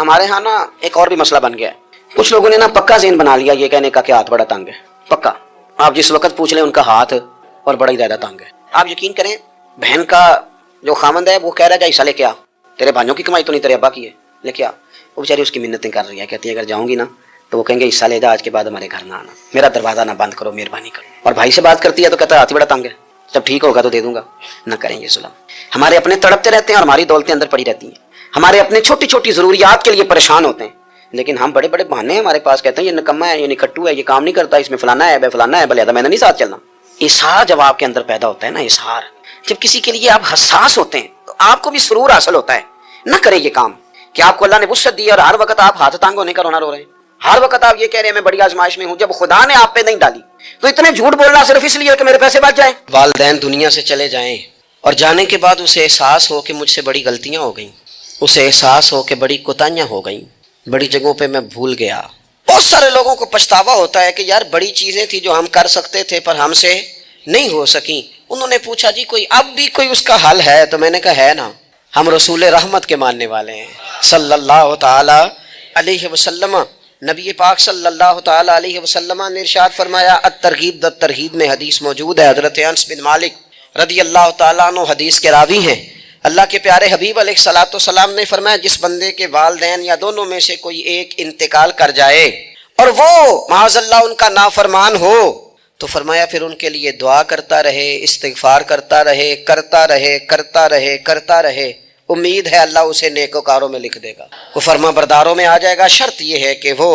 ہمارے ہاں نا ایک اور بھی مسئلہ بن گیا ہے. کچھ لوگوں نے نا پکا ذہن بنا لیا یہ کہنے کا کہ ہاتھ بڑا تنگ ہے. پکا آپ جس وقت پوچھ لیں ان کا ہاتھ اور بڑا ہی زیادہ تنگ ہے. آپ یقین کریں بہن کا جو خامند ہے وہ کہہ رہا ہے کہ حصہ لے کے آ, تیرے بھائیوں کی کمائی تو نہیں تیرے ابا کی ہے, لے کے آ. وہ بیچاری اس کی منتیں کر رہی ہے, کہتی ہے اگر جاؤں گی نا تو وہ کہیں گے حصہ لے جا, آج کے بعد ہمارے گھر نہ آنا, میرا دروازہ نہ بند کرو مہربانی کرو. اور بھائی سے بات کرتی ہے تو کہتا ہے ہاتھ ہی بڑا تنگ ہے, جب ٹھیک ہوگا تو دے دوں گا. نہ کریں گے ظلم. ہمارے اپنے تڑپتے رہتے ہیں اور ہماری دولتیں اندر پڑی رہتی ہیں. ہمارے اپنے چھوٹی چھوٹی ضروریات کے لیے پریشان ہوتے ہیں, لیکن ہم بڑے بڑے بہانے ہمارے پاس, کہتے ہیں یہ نکما ہے, یہ نکھٹو ہے, یہ کام نہیں کرتا, اس میں فلانا ہے فلانا ہے, بلے میں نے نہیں ساتھ چلنا. اظہار جب آپ کے اندر پیدا ہوتا ہے نا, اظہار جب کسی کے لیے آپ حساس ہوتے ہیں تو آپ کو بھی سرور حاصل ہوتا ہے. نہ کریں یہ کام کہ آپ کو اللہ نے وسعت دی اور ہر وقت آپ ہاتھ تانگ ہونے کا رونا رو رہے ہیں. ہر وقت آپ یہ کہہ رہے ہیں میں بڑی آزمائش میں ہوں, جب خدا نے آپ پہ نہیں ڈالی تو اتنے جھوٹ بولنا صرف اس لیے کہ میرے پیسے بچ جائیں. والدین دنیا سے چلے جائیں اور جانے کے بعد اسے احساس ہو کہ مجھ سے بڑی غلطیاں ہو گئیں, اسے احساس ہو کہ بڑی کوتاہیاں ہو گئیں, بڑی جگہوں پہ میں بھول گیا. بہت سارے لوگوں کو پچھتاوا ہوتا ہے کہ یار بڑی چیزیں تھی جو ہم کر سکتے تھے پر ہم سے نہیں ہو سکیں. انہوں نے پوچھا جی کوئی اب بھی کوئی اس کا حل ہے, تو میں نے کہا ہے نا, ہم رسول رحمت کے ماننے والے ہیں صلی اللہ تعالی علیہ وسلم. نبی پاک صلی اللہ تعالی علیہ وسلم نے ارشاد فرمایا, الترغیب الترہیب میں حدیث موجود ہے. حضرت انس بن مالک رضی اللہ تعالیٰ عنہ حدیث کے راوی ہیں. اللہ کے پیارے حبیب علیہ الصلوۃ والسلام نے فرمایا جس بندے کے والدین یا دونوں میں سے کوئی ایک انتقال کر جائے اور وہ معاذ اللہ ان کا نافرمان ہو, تو فرمایا پھر ان کے لیے دعا کرتا رہے, استغفار کرتا رہے, کرتا رہے, کرتا رہے, کرتا رہے, امید ہے اللہ اسے نیکوکاروں میں لکھ دے گا, وہ فرما برداروں میں آ جائے گا. شرط یہ ہے کہ وہ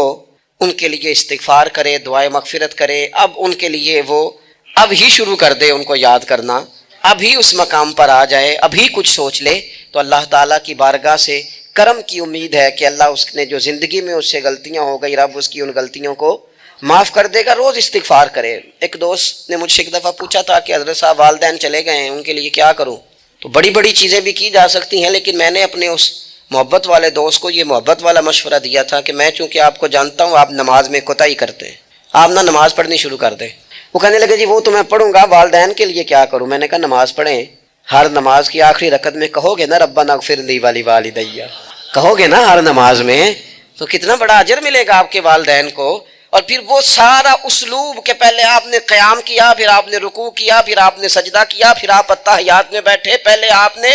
ان کے لیے استغفار کرے, دعائے مغفرت کرے. اب ان کے لیے وہ اب ہی شروع کر دے ان کو یاد کرنا, ابھی اس مقام پر آ جائے, ابھی کچھ سوچ لے, تو اللہ تعالیٰ کی بارگاہ سے کرم کی امید ہے کہ اللہ اس نے جو زندگی میں اس سے غلطیاں ہو گئی, رب اس کی ان غلطیوں کو معاف کر دے گا. روز استغفار کرے. ایک دوست نے مجھ سے ایک دفعہ پوچھا تھا کہ حضرت صاحب والدین چلے گئے ہیں, ان کے لیے کیا کروں؟ تو بڑی بڑی چیزیں بھی کی جا سکتی ہیں, لیکن میں نے اپنے اس محبت والے دوست کو یہ محبت والا مشورہ دیا تھا کہ میں چونکہ آپ کو جانتا ہوں آپ نماز میں کوتاہی کرتے ہیں, آپ نہ نماز پڑھنی شروع کر دیں. وہ کہنے لگے جی وہ تو میں پڑھوں گا, والدین کے لیے کیا کروں؟ میں نے کہا نماز پڑھیں, ہر نماز کی آخری رکعت میں کہو گے نا ربنا اغفر لی ولوالدیّ, کہو گے نا ہر نماز میں, تو کتنا بڑا اجر ملے گا آپ کے والدین کو. اور پھر وہ سارا اسلوب کہ پہلے آپ نے قیام کیا, پھر آپ نے رکوع کیا, پھر آپ نے سجدہ کیا, پھر آپ اتحیات میں بیٹھے, پہلے آپ نے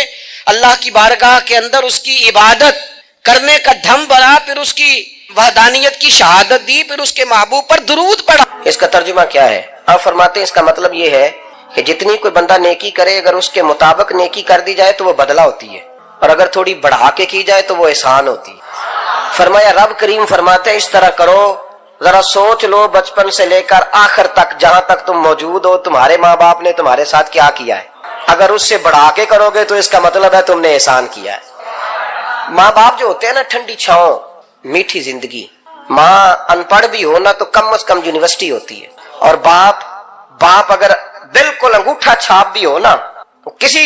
اللہ کی بارگاہ کے اندر اس کی عبادت کرنے کا دھم بھرا, پھر اس کی وحدانیت کی شہادت دی, پھر اس کے محبوب پر درود پڑھا. اس کا ترجمہ کیا ہے؟ آپ فرماتے ہیں اس کا مطلب یہ ہے کہ جتنی کوئی بندہ نیکی کرے اگر اس کے مطابق نیکی کر دی جائے تو وہ بدلہ ہوتی ہے, اور اگر تھوڑی بڑھا کے کی جائے تو وہ احسان ہوتی ہے. فرمایا رب کریم فرماتے ہیں اس طرح کرو, ذرا سوچ لو بچپن سے لے کر آخر تک جہاں تک تم موجود ہو تمہارے ماں باپ نے تمہارے ساتھ کیا کیا ہے. اگر اس سے بڑھا کے کرو گے تو اس کا مطلب ہے تم نے احسان کیا ہے. ماں باپ جو ہوتے ہیں نا, ٹھنڈی چھاؤں, میٹھی زندگی. ماں ان پڑھ بھی ہو نا تو کم از کم یونیورسٹی ہوتی ہے, اور باپ اگر بالکل انگوٹھا چھاپ بھی ہو نا, تو کسی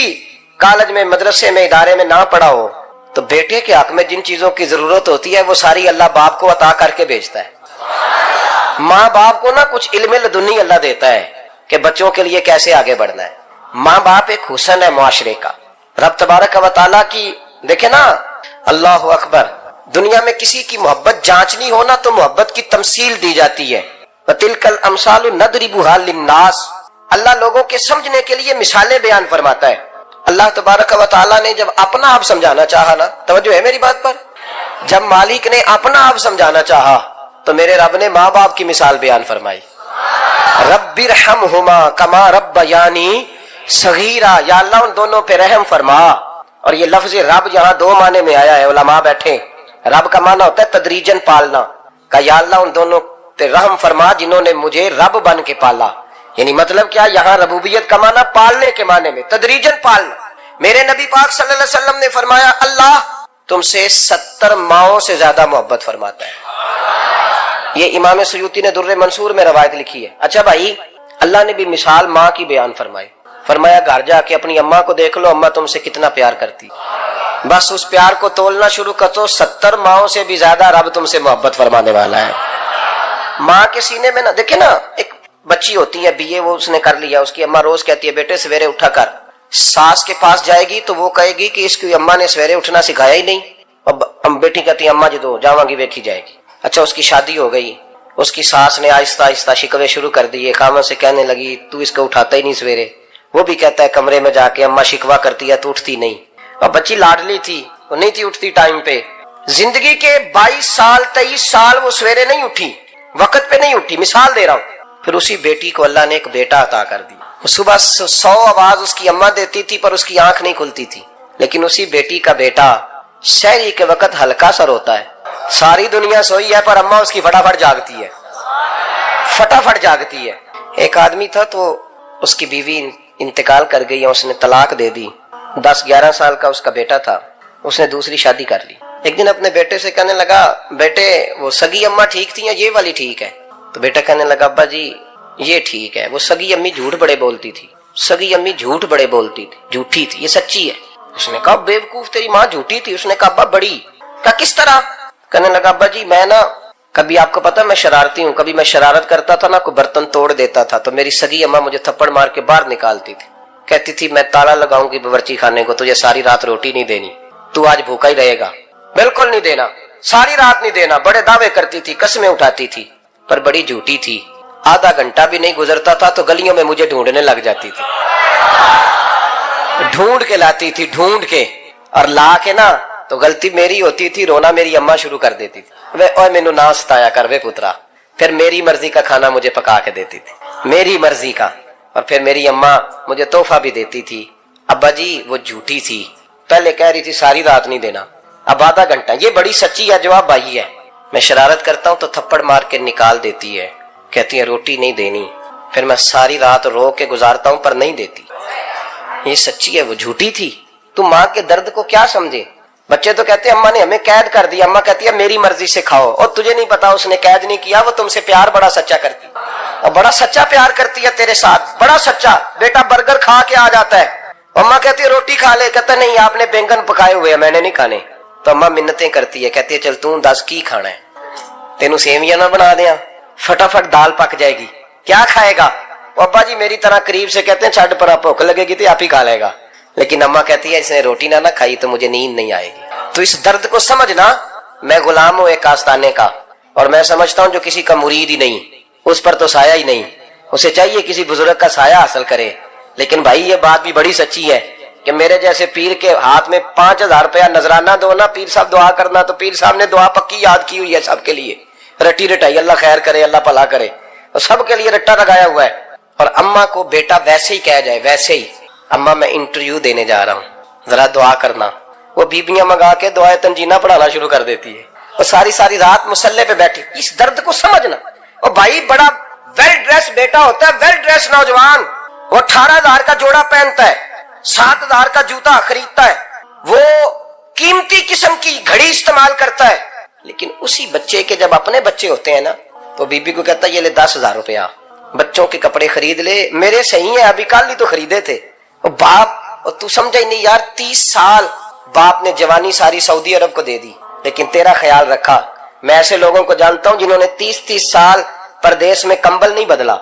کالج میں مدرسے میں ادارے میں نہ پڑھا ہو, تو بیٹے کے حق میں جن چیزوں کی ضرورت ہوتی ہے وہ ساری اللہ باپ کو عطا کر کے بھیجتا ہے. ماں باپ کو نا کچھ علم لدنی اللہ دیتا ہے کہ بچوں کے لیے کیسے آگے بڑھنا ہے. ماں باپ ایک حسن ہے معاشرے کا. رب تبارک و تعالیٰ کی دیکھیں نا, اللہ اکبر, دنیا میں کسی کی محبت جانچنی ہو نا تو محبت کی تمثیل دی جاتی ہے. وَتِلْكَ الْأَمْثَالُ نَضْرِبُهَا لِلنَّاسِ, اللہ لوگوں کے سمجھنے کے لیے مثالیں بیان فرماتا ہے. اللہ تبارک و تعالیٰ نے جب اپنا آپ سمجھانا چاہا نا, توجہ ہے میری بات پر, جب مالک نے اپنا آپ سمجھانا چاہا تو میرے رب نے ماں باپ کی مثال بیان فرمائی. رب ارحمہما کما ربیانی صغیرا, یا اللہ ان دونوں پہ رحم فرما. اور یہ لفظ رب یہاں دو معنی میں آیا ہے, علماء بیٹھے. رب کا معنی ہوتا ہے تدریجن پالنا, کہ یا اللہ ان دونوں پہ رحم فرما جنہوں نے مجھے رب بن کے پالا. یعنی مطلب کیا, یہاں ربوبیت کا معنی پالنے کے معنی میں, تدریجن پالنا. میرے نبی پاک صلی اللہ علیہ وسلم نے فرمایا اللہ تم سے 70 ماؤں سے زیادہ محبت فرماتا ہے. یہ امام سیوطی نے در منصور میں روایت لکھی ہے. اچھا بھائی, اللہ نے بھی مثال ماں کی بیان فرمائی. فرمایا گھر جا کے اپنی اماں کو دیکھ لو, اماں تم سے کتنا پیار کرتی, بس اس پیار کو تولنا شروع کر دو, 70 ماؤں سے بھی زیادہ رب تم سے محبت فرمانے والا ہے. ماں کے سینے میں نا, دیکھیں نا, ایک بچی ہوتی ہے BA, وہ اس نے کر لیا, اس کی اماں روز کہتی ہے بیٹے سویرے اٹھا کر. ساس کے پاس جائے گی تو وہ کہے گی کہ اس کی اماں نے سویرے اٹھنا سکھایا ہی نہیں, اب بیٹی کہتی اما جی تو جاواں گی ویکھی جائے گی. اچھا اس کی شادی ہو گئی, اس کی ساس نے آہستہ آہستہ شکوے شروع کر دیے, خامن سے کہنے لگی تو اس کو اٹھاتا ہی نہیں سویرے. وہ بھی کہتا ہے کمرے میں جا کے اما شکوا کرتی ہے تو اٹھتی نہیں. اور بچی لاڈلی تھی, وہ نہیں تھی اٹھتی ٹائم پہ. زندگی کے 22 سال 23 سال وہ سویرے نہیں اٹھی, وقت پہ نہیں اٹھی, مثال دے رہا ہوں. پھر اسی بیٹی کو اللہ نے ایک بیٹا عطا کر دی. صبح 100 آواز اس کی اماں دیتی تھی پر اس کی آنکھ نہیں کھلتی تھی, لیکن اسی بیٹی کا بیٹا سحری کے وقت ہلکا سر ہوتا ہے, ساری دنیا سوئی ہے پر اماں اس کی فٹافٹ جاگتی ہے, فٹافٹ جاگتی ہے. ایک آدمی تھا تو اس کی بیوی انتقال کر گئی, اس نے طلاق دے دی. 10-11 سال کا اس کا بیٹا تھا, اس نے دوسری شادی کر لی. ایک دن اپنے بیٹے سے کہنے لگا بیٹے وہ سگی اماں ٹھیک تھی یا یہ والی ٹھیک ہے؟ تو بیٹا کہنے لگا ابا جی یہ ٹھیک ہے, وہ سگی امی جھوٹ بڑے بولتی تھی, سگی امی جھوٹ بڑے بولتی تھی, جھوٹی تھی, یہ سچی ہے. اس نے کہا بیوقوف تیری ماں جھوٹی تھی. اس نے کہا ابا بڑی. کہا کس طرح؟ کہنے لگا ابا جی میں نا کبھی, آپ کو پتا میں شرارتی ہوں, کبھی میں شرارت کرتا تھا نا, کوئی برتن توڑ دیتا تھا تو میری سگی اماں مجھے تھپڑ مار کے باہر نکالتی تھی, کہتی تھی میں تالا لگاؤں گی باورچی خانے کو, تجھے ساری رات روٹی نہیں دینی, تو آج بھوکا ہی رہے گا. بالکل نہیں دینا, ساری رات نہیں دینا. بڑے دعوے کرتی تھی, قسمیں اٹھاتی تھی, پر بڑی جھوٹی تھی. آدھا گھنٹہ بھی نہیں گزرتا تھا تو گلیوں میں مجھے ڈھونڈنے لگ جاتی تھی, ڈھونڈ کے لاتی تھی, ڈھونڈ کے, اور لا کے نا تو غلطی میری ہوتی تھی, رونا میری اماں شروع کر دیتی تھی, وے اوے مینوں نہ ستایا کر وے پترا. پھر میری مرضی کا کھانا مجھے پکا کے دیتی تھی, میری مرضی کا. اور پھر میری اماں مجھے تحفہ بھی دیتی تھی. ابا جی وہ جھوٹی تھی, پہلے کہہ رہی تھی ساری رات نہیں دینا, اب آدھا گھنٹہ. یہ بڑی سچی ہے, جواب آئی ہے. میں شرارت کرتا ہوں تو تھپڑ مار کے نکال دیتی ہے, کہتی ہے روٹی نہیں دینی. پھر میں ساری رات رو کے گزارتا ہوں پر نہیں دیتی. یہ سچی ہے, وہ جھوٹی تھی. تو ماں کے درد کو کیا سمجھے. بچے تو کہتے ہیں اماں نے ہمیں قید کر دیا, اماں کہتی ہے میری مرضی سے کھاؤ, اور تجھے نہیں پتا اس نے قید نہیں کیا, وہ تم سے پیار بڑا سچا کرتی, اور بڑا سچا پیار کرتی ہے تیرے ساتھ, بڑا سچا. بیٹا برگر کھا کے آ جاتا ہے, اماں کہتی ہے روٹی کھا لے, کہتا نہیں آپ نے بینگن پکائے ہوئے ہیں میں نے نہیں کھانے. تو اماں منتیں کرتی ہے, کہتی ہے چل تم 10 کی کھانا ہے, تینوں سیویاں نہ بنا دیا, فٹافٹ دال پک جائے گی, کیا کھائے گا؟ ابا جی میری طرح قریب سے کہتے ہیں چھڈ پر بھوک لگے گی تو آپ ہی کھا لے گا. لیکن اماں کہتی ہے اس نے روٹی نہ کھائی تو مجھے نیند نہیں آئے گی. تو اس درد کو سمجھنا, میں غلام ہوں ایک آستانے کا, اور میں سمجھتا ہوں جو کسی کا مرید ہی نہیں اس پر تو سایہ ہی نہیں, اسے چاہیے کسی بزرگ کا سایہ حاصل کرے. لیکن بھائی یہ بات بھی بڑی سچی ہے کہ میرے جیسے پیر کے ہاتھ میں 5000 روپیہ نذرانہ دو نا, پیر صاحب دعا کرنا, تو پیر صاحب نے دعا پکی یاد کی ہوئی ہے سب کے لیے, رٹی رٹائی, اللہ خیر کرے اللہ بھلا کرے, اور سب کے لیے رٹا لگایا ہوا ہے. اور اماں کو بیٹا ویسے ہی کہہ جائے, ویسے ہی اماں میں انٹرویو دینے جا رہا ہوں ذرا دعا کرنا, وہ بیبیاں منگا کے دعائے تنجینہ پڑھانا شروع کر دیتی ہے, اور ساری رات مسلح پہ بیٹھی. اس درد کو سمجھنا. اور بھائی بڑا ویل ڈریس بیٹا ہوتا ہے, ویل ڈریس نوجوان, وہ 18,000 کا جوڑا پہنتا ہے, 7,000 کا جوتا خریدتا ہے, وہ قیمتی قسم کی گھڑی استعمال کرتا ہے. لیکن اسی بچے کے جب اپنے بچے ہوتے ہیں نا تو بی بی کو کہتا ہے یہ لے 10,000 روپیہ, بچوں کے کپڑے خرید لے, میرے صحیح ہیں ابھی کل ہی تو خریدے تھے. اور باپ, اور تو سمجھا ہی نہیں یار, 30 سال باپ نے جوانی ساری سعودی عرب کو دے دی, لیکن تیرا خیال رکھا. میں ایسے لوگوں کو جانتا ہوں جنہوں نے 30 سال پردیس میں کمبل نہیں بدلا,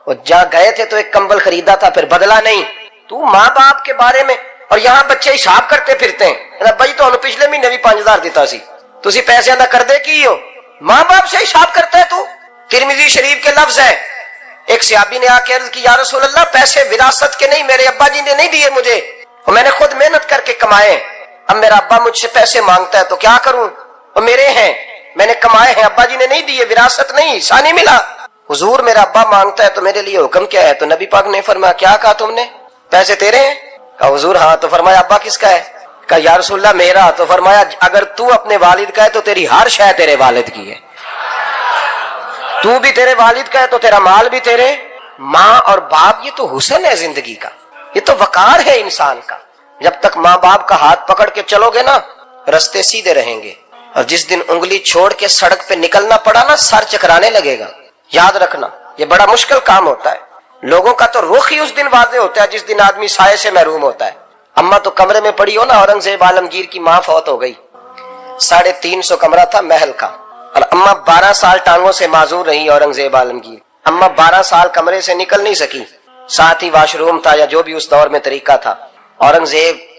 اور جہاں گئے تھے تو ایک کمبل خریدا تھا پھر بدلا نہیں. تو ماں باپ کے بارے میں, اور یہاں بچے حساب کرتے پھرتے ہیں, بھائی تو پچھلے مہینے بھی 5,000 دیتا سی, تسی پیسے نہ کر دے کی ہو, ماں باپ سے حساب کرتا ہے تو. ترمذی شریف کے لفظ ہے, ایک صحابی نے آ کے عرض کی یا رسول اللہ پیسے وراثت کے نہیں, میرے ابا جی نے نہیں دیے مجھے, اور میں نے خود محنت کر کے کمائے, اب میرا ابا مجھ سے پیسے مانگتا ہے تو کیا کروں, اور میرے ہیں میں نے کمائے ہیں, ابا جی نے نہیں دیے, وراثت نہیں, حصہ نہیں ملا. حضور میرا ابا مانگتا ہے تو میرے لیے حکم کیا ہے؟ تو نبی پاک نے فرمایا کیا کہا تم نے, پیسے تیرے ہیں؟ کہا حضور ہاں. تو فرمایا ابا کس کا ہے؟ کہا یا رسول اللہ میرا. تو فرمایا اگر تو اپنے والد کا ہے تو تیری ہر شے تیرے والد کی ہے, تو بھی تیرے والد کا ہے تو تیرا مال بھی تیرے. ماں اور باپ یہ تو حسن ہے زندگی کا, یہ تو وقار ہے انسان کا. جب تک ماں باپ کا ہاتھ پکڑ کے چلو گے نا رستے سیدھے رہیں گے, اور جس دن انگلی چھوڑ کے سڑک پہ نکلنا پڑا نا سر چکرانے لگے گا. یاد رکھنا یہ بڑا مشکل کام ہوتا ہے. لوگوں کا تو رخ ہی اس دن واضح ہوتا ہے جس دن آدمی سائے سے محروم ہوتا ہے. اماں تو کمرے میں پڑی ہو نا, اورنگزیب عالمگیر کی ماں فوت ہو گئی, 350 کمرہ تھا محل کا, اور اماں 12 سال ٹانگوں سے معذور رہی. اورنگزیب عالمگیر اماں 12 سال کمرے سے نکل نہیں سکی, ساتھ ہی واش روم تھا یا جو بھی اس دور میں طریقہ تھا. اورنگزیب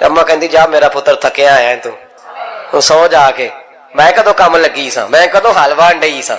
ਤੇ ਅੰਮਾ ਕਹਿੰਦੀ ਜਾ ਮੇਰਾ ਪੁੱਤਰ ਥੱਕਿਆ ਆਇਆ ਤੂੰ ਸੌ ਜਾ ਕੇ, ਮੈਂ ਕਦੋਂ ਕੰਮ ਲੱਗੀ ਸਾਂ, ਮੈਂ ਕਦੋਂ ਹਲਵਾ ਡਈ ਸਾਂ,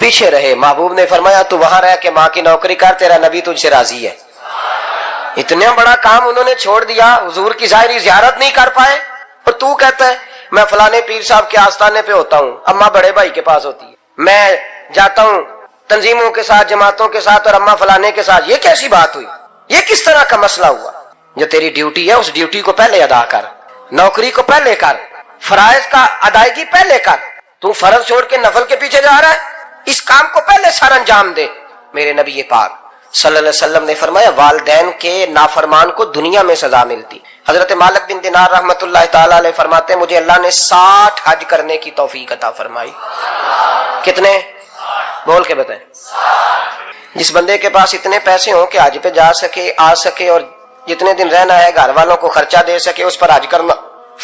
پیچھے رہے. محبوب نے فرمایا تو وہاں رہ کے ماں کی نوکری کر, تیرا نبی تجھ سے راضی ہے. اتنا بڑا کام انہوں نے چھوڑ دیا, حضور کی ظاہری زیارت نہیں کر پائے, اور تو کہتا ہے میں فلانے پیر صاحب کے آستانے پہ ہوتا ہوں, اماں بڑے بھائی کے پاس ہوتی ہے, میں جاتا ہوں تنظیموں کے ساتھ, جماعتوں کے ساتھ, اور اماں فلانے کے ساتھ. یہ کیسی بات ہوئی؟ یہ کس طرح کا مسئلہ ہوا؟ جو تیری ڈیوٹی ہے اس ڈیوٹی کو پہلے ادا کر, نوکری کو پہلے کر, فرائض کا ادائیگی پہلے کر. تو فرض چھوڑ کے نفل کے پیچھے جا رہا ہے, اس کام کو پہلے سر انجام دے. میرے نبی پاک صلی اللہ علیہ وسلم نے فرمایا والدین کے نافرمان کو دنیا میں سزا ملتی. حضرت مالک بن دینار رحمت اللہ تعالی علیہ فرماتے ہیں مجھے اللہ نے 60 حج کرنے کی توفیق عطا فرمائی. کتنے؟ بول کے بتائیں. جس بندے کے پاس اتنے پیسے ہوں کہ حج پہ جا سکے, آ سکے, اور جتنے دن رہنا ہے گھر والوں کو خرچہ دے سکے, اس پر حج کرنا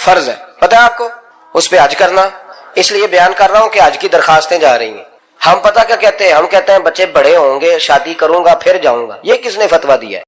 فرض ہے. پتہ ہے آپ کو اس پہ حج کرنا؟ اس لیے بیان کر رہا ہوں کہ حج کی درخواستیں جا رہی ہیں. ہم پتہ کیا کہتے ہیں؟ ہم کہتے ہیں بچے بڑے ہوں گے, شادی کروں گا پھر جاؤں گا. یہ کس نے فتویٰ دیا ہے؟